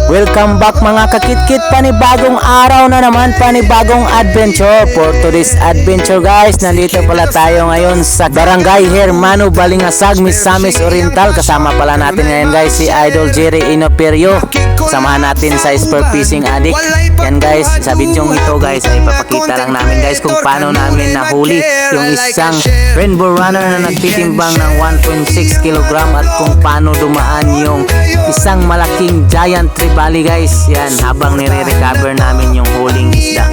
Welcome back mga kakit-kit, panibagong araw na naman, panibagong adventure. For today's adventure guys, nandito pala tayo ngayon sa Barangay Hermano Balingasag, Misamis Oriental. Kasama pala natin ngayon guys si Idol Jerry Inoperio. Samahan natin sa Spear Fishing Addict. Yan guys, sa video ito guys ay papakita lang namin guys kung paano namin nahuli yung isang rainbow runner na nagtitimbang ng 1.6 kg at kung paano dumaan yung isang malaking giant trevally guys. Yan, habang nire-recover namin yung huling isda.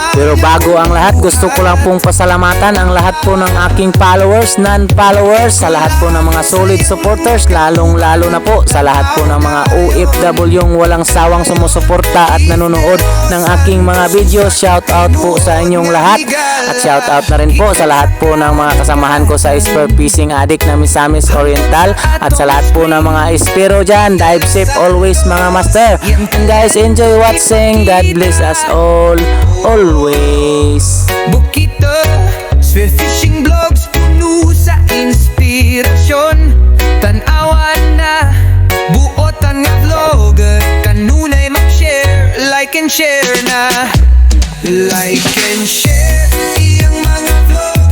Pero bago ang lahat, gusto ko lang pong pasalamatan ang lahat po ng aking followers, non-followers, sa lahat po ng mga solid supporters, lalong-lalo na po sa lahat po ng mga OFW yung walang sawang sumusuporta at nanonood ng aking mga videos. Shout out po sa inyong lahat at shout out na rin po sa lahat po ng mga kasamahan ko sa Spear Fishing Addict na Misamis Oriental at sa lahat po ng mga espero dyan. Dive safe always mga master. And guys, enjoy watching. God bless us all always. Bukito, Spear Fishing Vlogs, puno sa inspirasyon. Tanawan na, buot ang vlogger, kanunay mag-share, like and share na. Like and share, iyang mga vlog,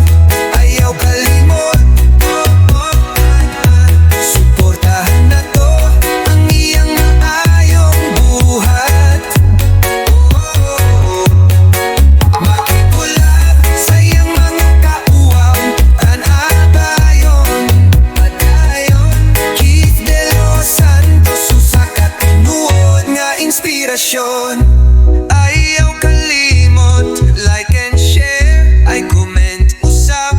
ayaw kalimot. Suportahan na to, ang iyang maayong buhat. Makikulab sa iyang mga kauaw, tanabayon, padayon. Keith De Los Santos, usa ka tinuod nga inspirasyon. Ayaw kalimot, like and share, ay comment usap.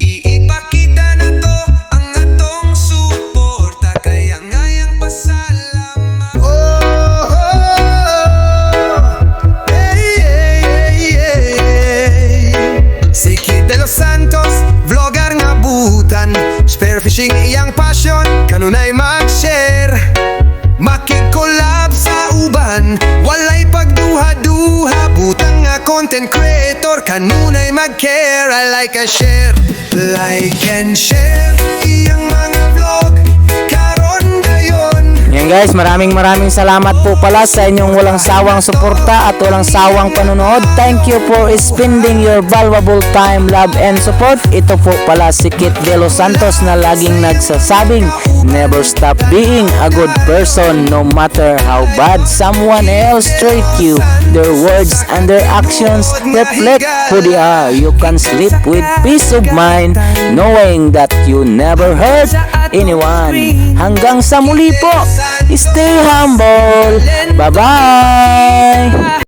Iipakita na to ang atong suporta, kaya ngayang pasalamat. Si Keith De Los Santos, vlogger nga butan, spear fishing iyang passion, kanunay mag-share. Makikolab sa uban, walay pagduha-duha, butang nga content creator, kanunay mag-care. I like a share, like and share, iyang mga vlog, karon dayon. Yan guys, maraming salamat po pala sa inyong walang sawang suporta at walang sawang panonood. Thank you for spending your valuable time, love and support. Ito po pala si Keith De Los Santos na laging nagsasabing, never stop being a good person no matter how bad someone else treat you. Their words and their actions reflect who they are. You can sleep with peace of mind knowing that you never hurt anyone. Hanggang sa muli po, stay humble. Bye-bye!